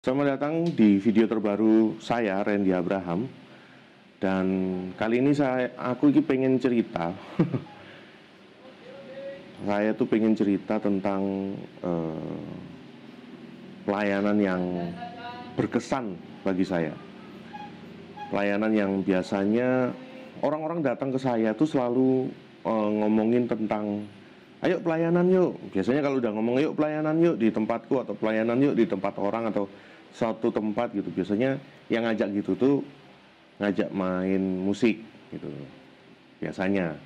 Selamat datang di video terbaru saya, Randy Abraham. Dan kali ini aku pengen cerita. Saya tuh pengen cerita tentang pelayanan yang berkesan bagi saya. Pelayanan yang biasanya orang-orang datang ke saya tuh selalu ngomongin tentang ayo pelayanan yuk. Biasanya kalau udah ngomong yuk pelayanan yuk di tempatku, atau pelayanan yuk di tempat orang, atau suatu tempat gitu, biasanya yang ngajak gitu tuh ngajak main musik gitu biasanya.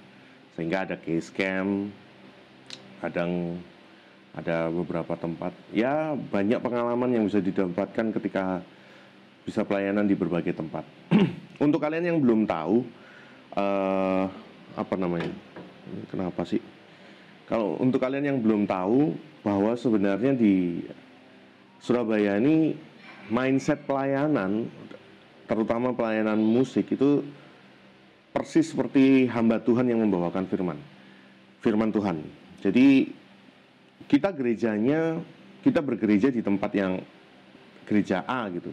Sehingga ada case camp, kadang ada beberapa tempat, ya banyak pengalaman yang bisa didapatkan ketika bisa pelayanan di berbagai tempat. Untuk kalian yang belum tahu, apa namanya, kenapa sih, kalau untuk kalian yang belum tahu, bahwa sebenarnya di Surabaya ini mindset pelayanan, terutama pelayanan musik, itu persis seperti hamba Tuhan yang membawakan firman Tuhan. Jadi kita gerejanya, kita bergereja di tempat yang gereja A gitu.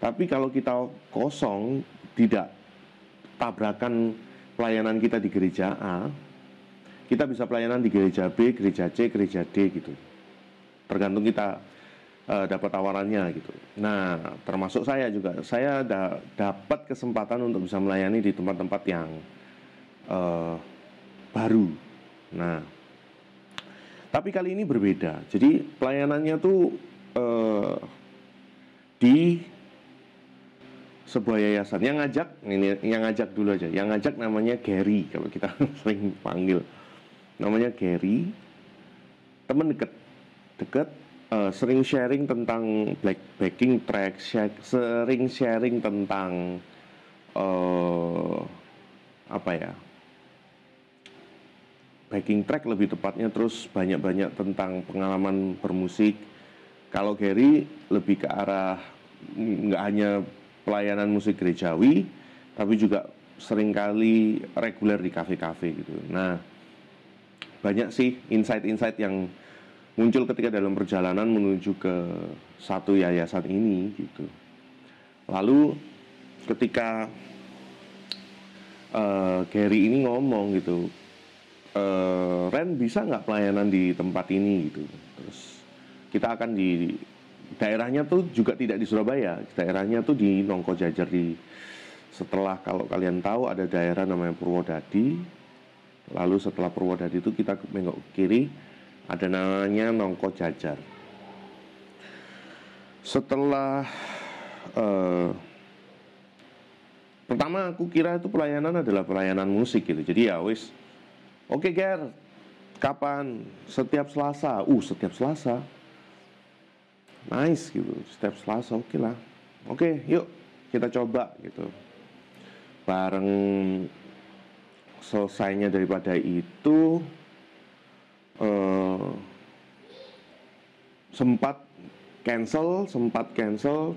Tapi kalau kita kosong, tidak tabrakan pelayanan kita di gereja A, kita bisa pelayanan di gereja B, gereja C, gereja D gitu. Tergantung kita dapat tawarannya gitu. Nah, termasuk saya juga. Saya dapat kesempatan untuk bisa melayani di tempat-tempat yang baru. Nah, tapi kali ini berbeda. Jadi pelayanannya tuh di sebuah yayasan. Yang ngajak dulu aja. Yang ngajak namanya Gary, kalau kita sering panggil. Namanya Gary. Teman deket, sering sharing tentang backing track, sering sharing tentang apa ya, backing track lebih tepatnya, terus banyak-banyak tentang pengalaman bermusik. Kalau Gary lebih ke arah nggak hanya pelayanan musik gerejawi, tapi juga seringkali reguler di kafe-kafe gitu. Nah, banyak sih insight-insight yang muncul ketika dalam perjalanan menuju ke satu yayasan ini gitu. Lalu ketika Gary ini ngomong gitu, Ren bisa nggak pelayanan di tempat ini gitu. Terus kita akan di daerahnya tuh juga tidak di Surabaya, daerahnya tuh di Nongko Jajar, di setelah, kalau kalian tahu, ada daerah namanya Purwodadi. Lalu setelah Purwodadi itu kita menggok ke kiri, ada namanya Nongko Jajar. Setelah pertama aku kira itu pelayanan adalah pelayanan musik gitu. Jadi ya wis, oke Ger, kapan? Setiap Selasa. Setiap Selasa. Nice gitu, setiap Selasa, oke lah. Oke, yuk kita coba gitu. Bareng selesainya daripada itu, sempat cancel.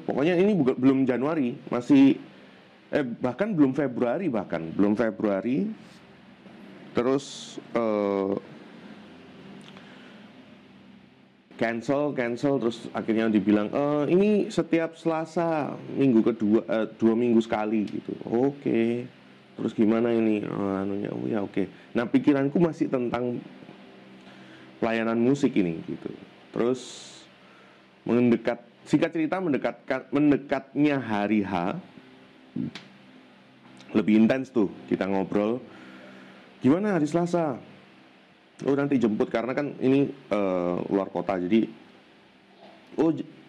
Pokoknya ini belum Januari, masih bahkan belum Februari, terus cancel, terus akhirnya dibilang ini setiap Selasa, minggu kedua, 2 minggu sekali gitu. Oke. Terus gimana ini anunya? Oh ya, oke. Nah, pikiranku masih tentang pelayanan musik ini gitu. Terus singkat cerita, mendekatnya hari H, lebih intens tuh kita ngobrol. Gimana hari Selasa? Nanti jemput, karena kan ini luar kota, jadi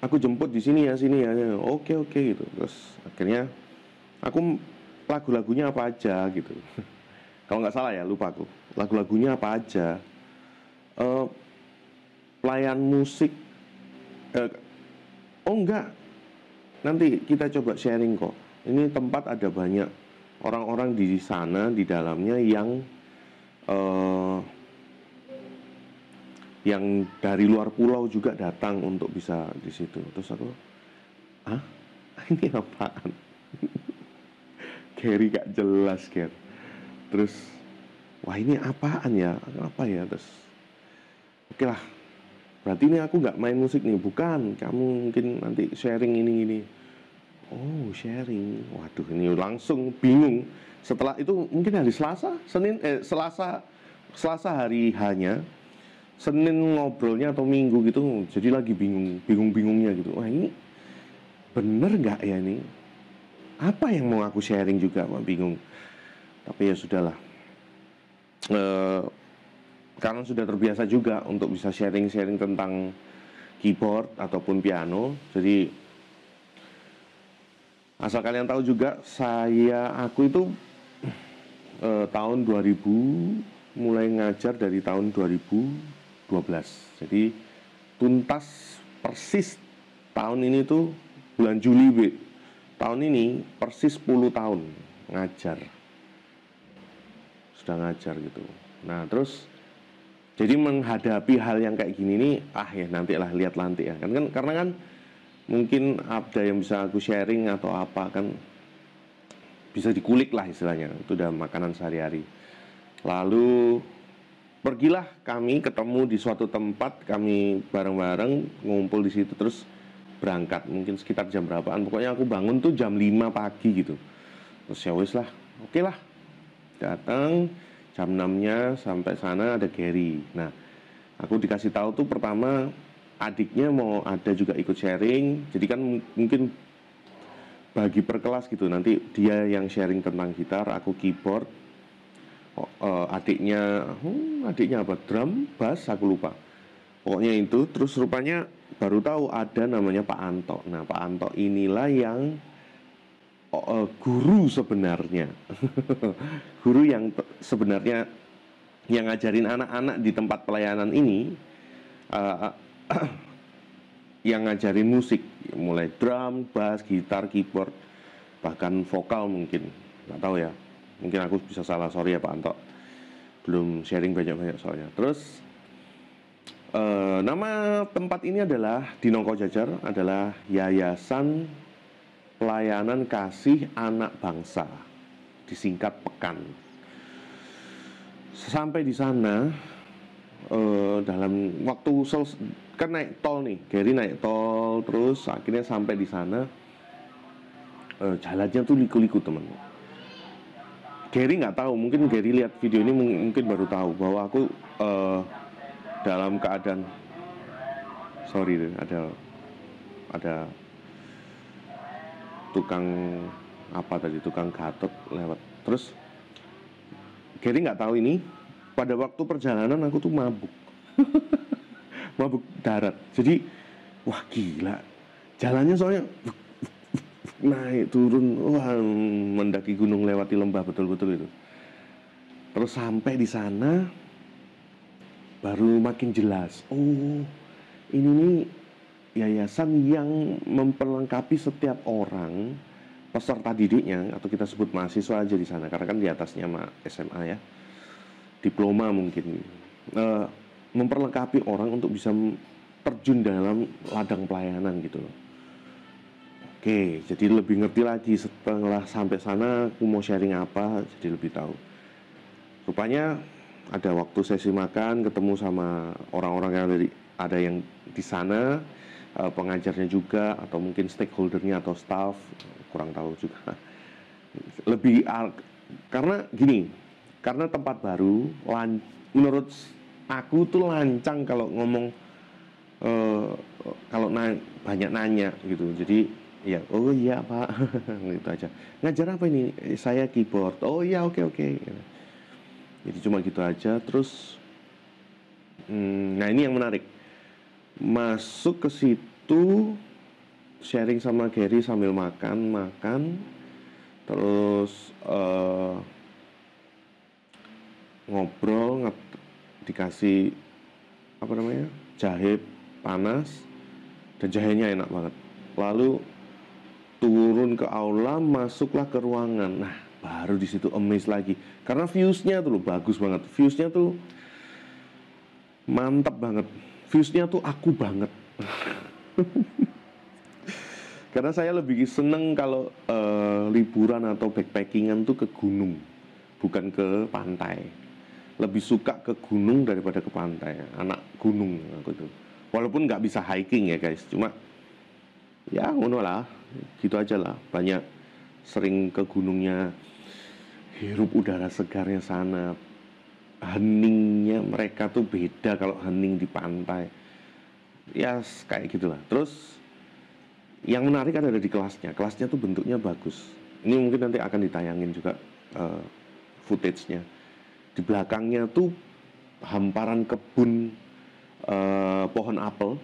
aku jemput di sini ya. Oke gitu. Terus akhirnya aku lagu-lagunya apa aja gitu. Kalau nggak salah ya, lupa aku, lagu-lagunya apa aja. Pelayan musik, enggak, nanti kita coba sharing kok. Ini tempat ada banyak orang-orang di sana, di dalamnya, yang dari luar pulau juga datang untuk bisa di situ. Terus aku, ini apaan? Gary gak jelas, Ger. Terus, wah ini apaan ya? Apa ya? Terus, oke lah, berarti ini aku nggak main musik nih. Bukan, kamu mungkin nanti sharing ini. Oh, sharing. Waduh, ini langsung bingung. Setelah itu mungkin hari Selasa, Selasa hari hanya, Senin ngobrolnya atau Minggu gitu, jadi lagi bingung-bingungnya gitu. Wah, ini bener nggak ya ini? Apa yang mau aku sharing juga, Wah, bingung. Tapi ya sudahlah. Karena sudah terbiasa juga untuk bisa sharing-sharing tentang keyboard ataupun piano. Jadi asal kalian tahu juga, aku itu tahun 2000 mulai ngajar dari tahun 2012. Jadi tuntas persis tahun ini tuh bulan Juli tahun ini persis 10 tahun ngajar. Sudah ngajar gitu. Nah, terus jadi menghadapi hal yang kayak gini nih, ya nantilah, lihat nanti ya. Karena kan mungkin ada yang bisa aku sharing atau apa kan, bisa dikulik lah istilahnya. Itu udah makanan sehari-hari. Lalu pergilah kami ketemu di suatu tempat, kami bareng-bareng ngumpul di situ, terus berangkat mungkin sekitar jam berapaan. Pokoknya aku bangun tuh jam 5 pagi gitu. Terus ya wis lah, oke lah. Datang jam 6-nya sampai sana ada Gary. Nah, aku dikasih tahu tuh pertama adiknya mau ada juga ikut sharing. Jadi kan mungkin bagi per kelas gitu. Nanti dia yang sharing tentang gitar, aku keyboard. Adiknya apa? Drum, bass, aku lupa. Pokoknya itu. Terus rupanya baru tahu ada namanya Pak Anto. Nah, Pak Anto inilah yang guru sebenarnya. Guru yang sebenarnya yang ngajarin anak-anak di tempat pelayanan ini, yang ngajarin musik, mulai drum, bass, gitar, keyboard, bahkan vokal mungkin. Nggak tahu ya, mungkin aku bisa salah, sorry ya Pak Anto, belum sharing banyak-banyak soalnya. Terus nama tempat ini adalah di Nongko Jajar, adalah Yayasan Pelayanan Kasih Anak Bangsa, disingkat PEKAN. Sampai di sana dalam waktu kan naik tol nih, Gary naik tol, terus akhirnya sampai di sana. Jalannya tuh liku-liku teman. Gary nggak tahu, mungkin Gary lihat video ini mungkin baru tahu bahwa aku dalam keadaan, sorry, ada tukang tukang gatot lewat. Terus Gary nggak tahu ini, pada waktu perjalanan aku tuh mabuk. Mabuk darat. Jadi wah gila, jalannya soalnya naik turun, wah, mendaki gunung lewati lembah, betul-betul itu. Terus sampai di sana baru makin jelas, oh ini nih yayasan yang memperlengkapi setiap orang peserta didiknya, atau kita sebut mahasiswa aja di sana, karena kan di atasnya SMA ya, diploma mungkin, memperlengkapi orang untuk bisa terjun dalam ladang pelayanan gitu loh. Oke, jadi lebih ngerti lagi setelah sampai sana, aku mau sharing apa, jadi lebih tahu. Rupanya ada waktu sesi makan, ketemu sama orang-orang yang ada yang di sana, pengajarnya juga, atau mungkin stakeholdernya atau staff, kurang tahu juga. Lebih karena gini, karena tempat baru, menurut aku tuh lancang kalau ngomong, kalau banyak nanya gitu. Jadi ya, oh iya Pak, gitu aja. Ngajar apa ini? Saya keyboard. Oh iya, oke. Jadi cuma gitu aja. Terus nah ini yang menarik, masuk ke situ sharing sama Gary sambil makan, terus ngobrol, dikasih apa namanya, jahe panas, dan jahenya enak banget. Lalu turun ke aula, masuklah ke ruangan. Nah, baru di situ amazed lagi, karena viewsnya tuh bagus banget, viewsnya tuh mantap banget, viewsnya tuh aku banget. Karena saya lebih seneng kalau liburan atau backpackingan tuh ke gunung, bukan ke pantai. Lebih suka ke gunung daripada ke pantai. Anak gunung aku tuh. Walaupun nggak bisa hiking ya guys, cuma ya ngono lah, gitu aja lah. Banyak sering ke gunungnya, hirup udara segarnya sana, heningnya mereka tuh beda kalau hening di pantai. Ya kayak gitulah. Terus yang menarik ada di kelasnya. Kelasnya tuh bentuknya bagus. Ini mungkin nanti akan ditayangin juga footage-nya. Di belakangnya tuh hamparan kebun pohon apel.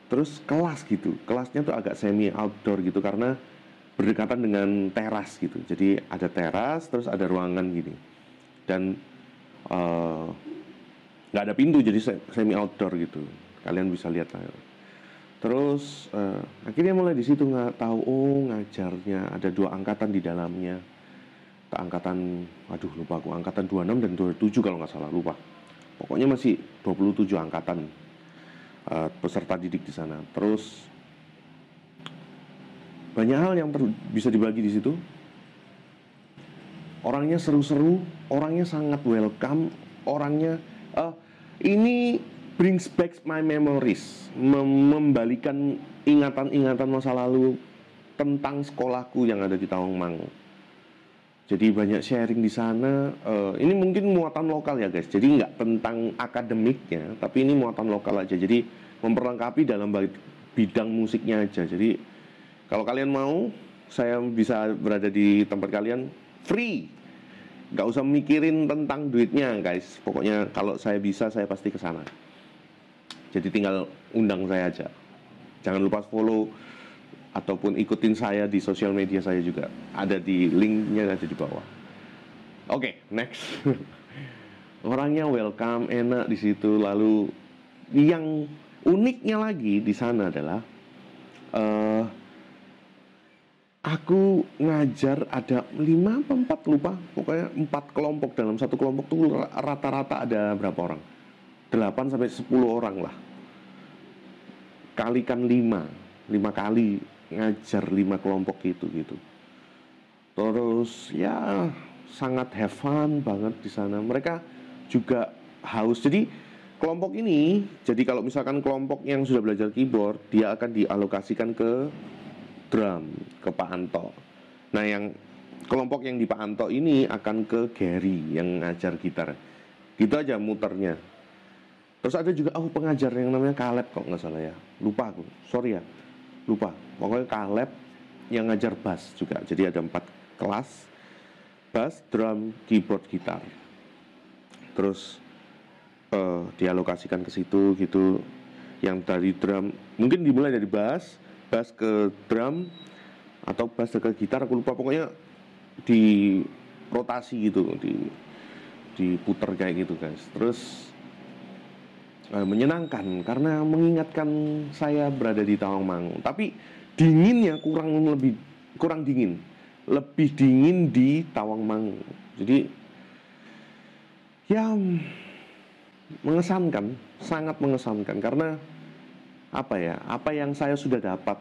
Terus kelas gitu. Kelasnya tuh agak semi outdoor gitu karena berdekatan dengan teras gitu. Jadi ada teras, terus ada ruangan gini. Dan nggak ada pintu, jadi semi outdoor gitu. Kalian bisa lihat lah. Terus akhirnya mulai di situ nggak tahu, oh ngajarnya ada 2 angkatan di dalamnya. Angkatan, aduh lupa aku, angkatan 26 dan 27 kalau nggak salah, lupa. Pokoknya masih 27 angkatan peserta didik di sana. Terus banyak hal yang bisa dibagi di situ. Orangnya seru-seru, orangnya sangat welcome, orangnya ini brings back my memories, membalikan ingatan-ingatan masa lalu tentang sekolahku yang ada di Tawangmangu. Jadi banyak sharing di sana. Ini mungkin muatan lokal ya guys. Jadi nggak tentang akademiknya, tapi ini muatan lokal aja. Jadi memperlengkapi dalam bidang musiknya aja. Jadi kalau kalian mau, saya bisa berada di tempat kalian free. Nggak usah mikirin tentang duitnya guys. Pokoknya kalau saya bisa, saya pasti ke sana. Jadi tinggal undang saya aja. Jangan lupa follow ataupun ikutin saya di sosial media saya juga. Ada di linknya, ada di bawah. Oke, next. Orangnya welcome, enak di situ. Lalu yang uniknya lagi di sana adalah aku ngajar ada 5 atau 4 lupa. Pokoknya 4 kelompok. Dalam satu kelompok tuh rata-rata ada berapa orang? 8 sampai 10 orang lah. Kalikan 5 kali ngajar 5 kelompok itu gitu. Terus ya sangat have fun banget di sana. Mereka juga haus. Jadi kelompok ini, jadi kalau misalkan kelompok yang sudah belajar keyboard, dia akan dialokasikan ke drum, ke Pak Anto. Nah yang kelompok yang di Pak Anto ini akan ke Gary yang ngajar gitar. Gitu aja muternya. Terus ada juga pengajar yang namanya Caleb kok nggak salah ya. Lupa aku, sorry ya, lupa. Pokoknya Caleb yang ngajar bass juga. Jadi ada 4 kelas, bass, drum, keyboard, gitar. Terus dialokasikan ke situ gitu. Yang dari drum, mungkin dimulai dari bass ke drum, atau bass ke gitar, aku lupa. Pokoknya di rotasi gitu, diputer kayak gitu guys. Terus menyenangkan karena mengingatkan saya berada di Tawangmangu. Tapi dinginnya kurang dingin, lebih dingin di Tawangmangu. Jadi ya mengesankan, sangat mengesankan karena apa yang saya sudah dapat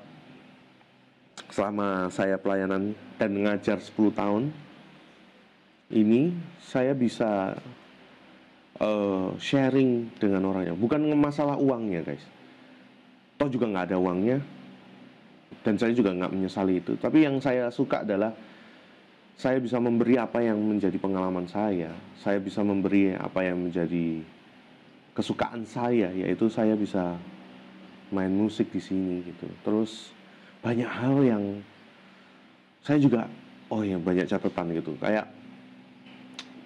selama saya pelayanan dan mengajar 10 tahun ini, saya bisa sharing dengan orangnya. Bukan masalah uangnya guys, toh juga nggak ada uangnya, dan saya juga nggak menyesali itu. Tapi yang saya suka adalah saya bisa memberi apa yang menjadi pengalaman saya. Saya bisa memberi apa yang menjadi kesukaan saya, yaitu saya bisa main musik di sini gitu. Terus banyak hal yang saya juga banyak catatan gitu, kayak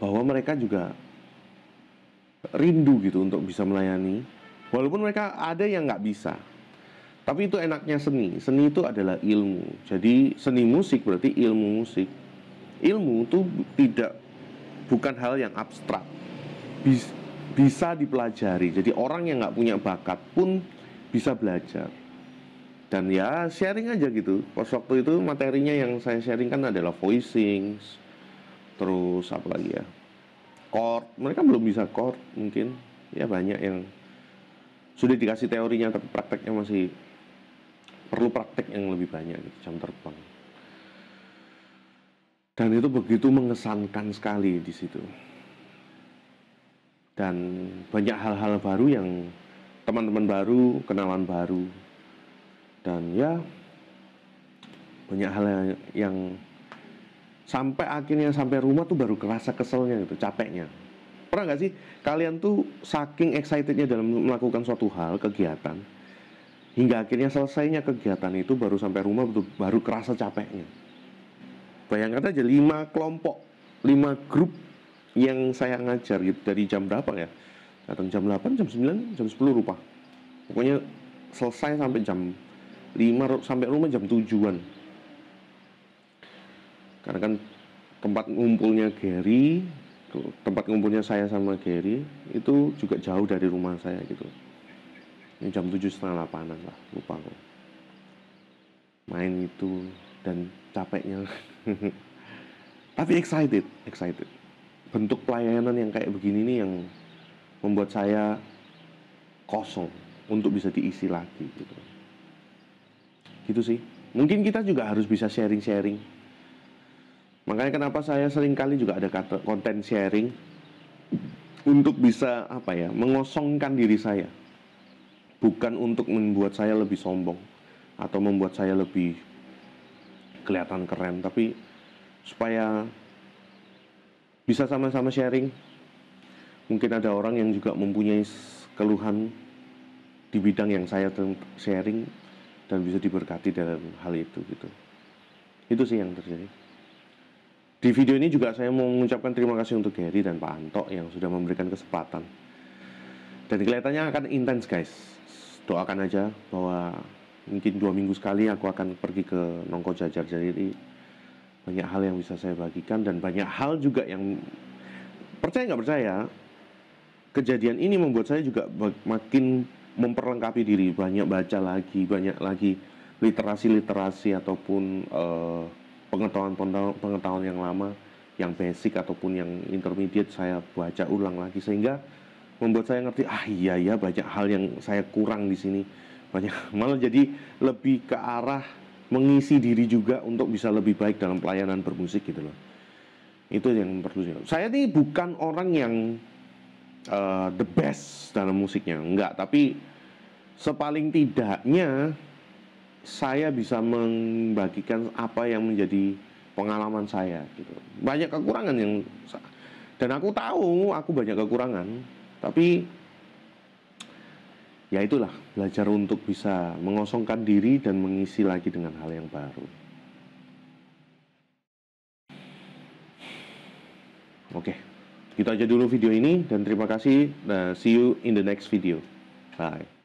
bahwa mereka juga rindu gitu untuk bisa melayani, walaupun mereka ada yang nggak bisa. Tapi itu enaknya seni itu adalah ilmu. Jadi seni musik berarti ilmu musik. Ilmu itu bukan hal yang abstrak, bisa dipelajari. Jadi orang yang nggak punya bakat pun bisa belajar. Dan ya sharing aja gitu. Pas waktu itu materinya yang saya sharing kan adalah voicing, terus apa lagi ya, chord. Mereka belum bisa chord mungkin. Ya banyak yang sudah dikasih teorinya tapi prakteknya masih perlu praktek yang lebih banyak gitu, jam terbang. Dan itu begitu mengesankan sekali di situ. Dan banyak hal-hal baru yang teman-teman baru, kenalan baru, dan ya banyak hal yang sampai akhirnya sampai rumah tuh baru kerasa keselnya gitu, capeknya. Pernah nggak sih kalian tuh saking excitednya dalam melakukan suatu hal, kegiatan, hingga akhirnya selesainya kegiatan itu baru sampai rumah baru kerasa capeknya. Bayangkan aja 5 kelompok, 5 grup yang saya ngajar gitu, dari jam berapa ya? Datang jam 8, jam 9, jam 10 lupa. Pokoknya selesai sampai jam 5, sampai rumah jam 7-an. Karena kan tempat ngumpulnya Gary, tempat ngumpulnya saya sama Gary itu juga jauh dari rumah saya gitu. Ini jam 7 setengah 8-an lah, lupa kok. Main itu dan capeknya. Tapi excited. Bentuk pelayanan yang kayak begini nih yang membuat saya kosong untuk bisa diisi lagi gitu. Gitu sih. Mungkin kita juga harus bisa sharing-sharing. Makanya kenapa saya seringkali juga ada konten sharing untuk bisa mengosongkan diri saya. Bukan untuk membuat saya lebih sombong atau membuat saya lebih kelihatan keren, tapi supaya bisa sama-sama sharing. Mungkin ada orang yang juga mempunyai keluhan di bidang yang saya sharing dan bisa diberkati dalam hal itu gitu. Itu sih yang terjadi. Di video ini juga saya mau mengucapkan terima kasih untuk Gary dan Pak Anto yang sudah memberikan kesempatan. Dan kelihatannya akan intens guys. Doakan aja bahwa mungkin 2 minggu sekali aku akan pergi ke Nongko Jajar. Jadi banyak hal yang bisa saya bagikan dan banyak hal juga yang percaya nggak percaya, kejadian ini membuat saya juga makin memperlengkapi diri, banyak baca lagi, banyak lagi literasi ataupun pengetahuan yang lama, yang basic ataupun yang intermediate saya baca ulang lagi sehingga membuat saya ngerti iya banyak hal yang saya kurang di sini, banyak malah jadi lebih ke arah mengisi diri juga untuk bisa lebih baik dalam pelayanan bermusik gitu loh. Itu yang perlu saya ini bukan orang yang the best dalam musiknya, enggak, tapi sepaling tidaknya saya bisa membagikan apa yang menjadi pengalaman saya gitu. Banyak kekurangan yang, dan aku tahu aku banyak kekurangan, tapi ya itulah, belajar untuk bisa mengosongkan diri dan mengisi lagi dengan hal yang baru. Oke, gitu aja dulu video ini dan terima kasih. See you in the next video. Bye.